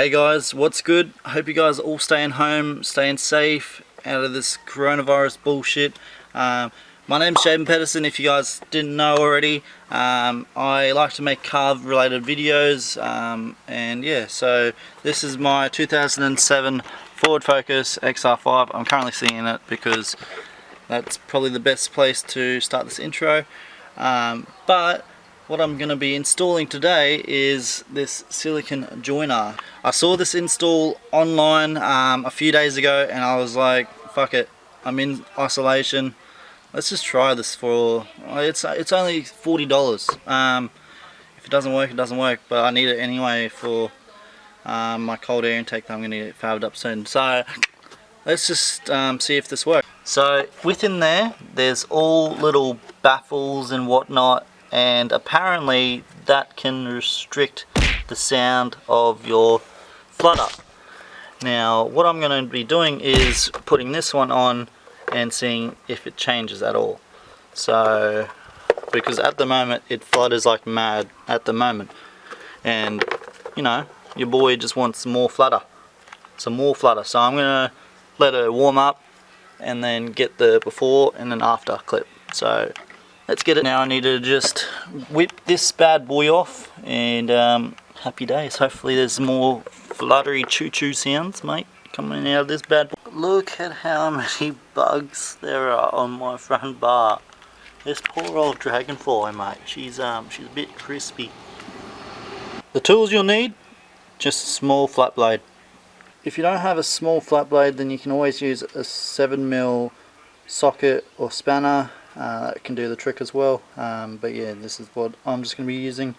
Hey guys, what's good? I hope you guys are all staying home, staying safe out of this coronavirus bullshit. My name's Jaden Pedersen, if you guys didn't know already. I like to make car related videos, and yeah, so this is my 2007 Ford Focus XR5. I'm currently sitting in it because that's probably the best place to start this intro. But what I'm going to be installing today is this silicone joiner. I saw this install online a few days ago and I was like, fuck it, I'm in isolation, let's just try this for, it's only $40. If it doesn't work, it doesn't work, but I need it anyway for my cold air intake that I'm going to get fabbed up soon. So let's just see if this works. So within there's all little baffles and whatnot, and apparently that can restrict the sound of your flutter. Now what I'm going to be doing is putting this one on and seeing if it changes at all. So because at the moment it flutters like mad at the moment, and you know, your boy just wants some more flutter. So I'm going to let it warm up and then get the before and then after clip. So let's get it. Now I need to just whip this bad boy off, and happy days. Hopefully there's more fluttery choo-choo sounds, mate, coming out of this bad boy. Look at how many bugs there are on my front bar. This poor old dragonfly, mate. She's a bit crispy. The tools you'll need: just a small flat blade. If you don't have a small flat blade, then you can always use a 7mm socket or spanner. That can do the trick as well, but yeah, this is what I'm just going to be using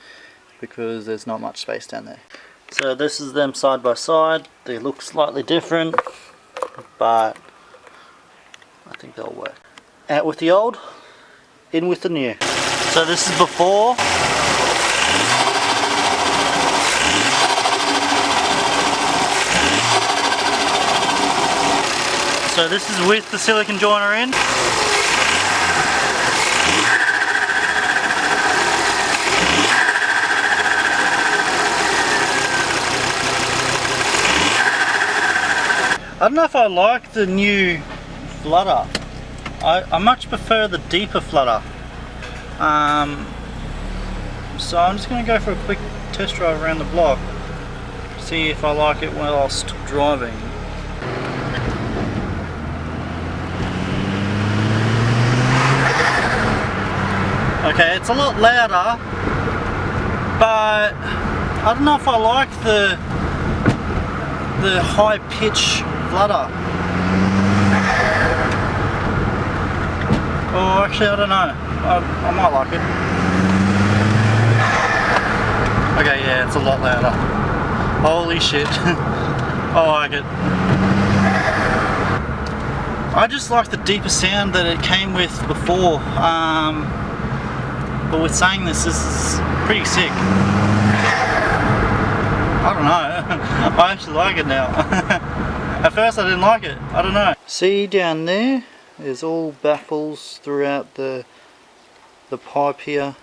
because there's not much space down there. So this is them side by side. They look slightly different, but I think they'll work. Out with the old, in with the new. So this is before. So this is with the silicone joiner in. I don't know if I like the new flutter. I much prefer the deeper flutter. So I'm just going to go for a quick test drive around the block, see if I like it whilst driving. Okay, it's a lot louder, but I don't know if I like the high pitch flutter. Oh, actually I don't know. I might like it. Okay, yeah, it's a lot louder. Holy shit. I like it. I just like the deeper sound that it came with before. But with saying this is pretty sick. I don't know. I actually like it now. At first I didn't like it. I don't know. See down there? There's all baffles throughout the pipe here,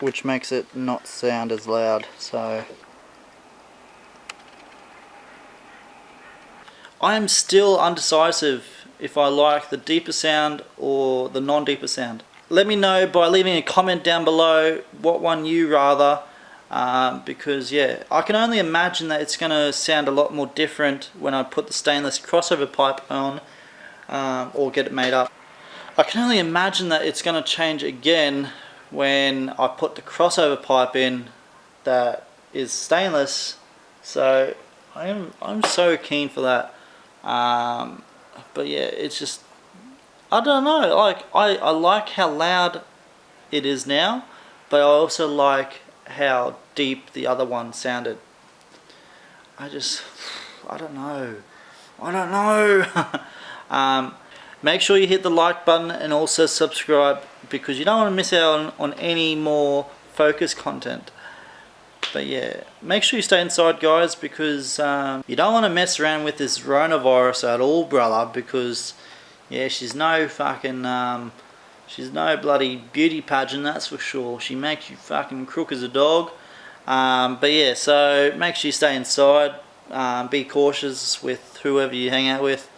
which makes it not sound as loud. So I am still undecisive if I like the deeper sound or the non-deeper sound. Let me know by leaving a comment down below what one you rather. Because yeah, I can only imagine that it's going to sound a lot more different when I put the stainless crossover pipe on, or get it made up. I can only imagine that it's going to change again when I put the crossover pipe in that is stainless. So I'm so keen for that. But yeah, it's just, I don't know, like I like how loud it is now, but I also like how deep the other one sounded. I don't know. Make sure you hit the like button and also subscribe, because you don't want to miss out on any more Focus content. But yeah, make sure you stay inside, guys, because you don't want to mess around with this coronavirus at all, brother, because yeah, she's no fucking she's no bloody beauty pageant, that's for sure. She makes you fucking crook as a dog. But yeah, so make sure you stay inside. Be cautious with whoever you hang out with.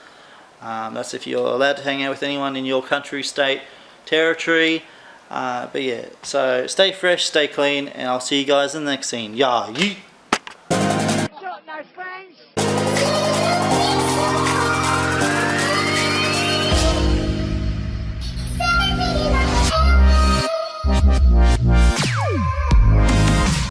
That's if you're allowed to hang out with anyone in your country, state, territory. But yeah, so stay fresh, stay clean, and I'll see you guys in the next scene. Yeah, yeet.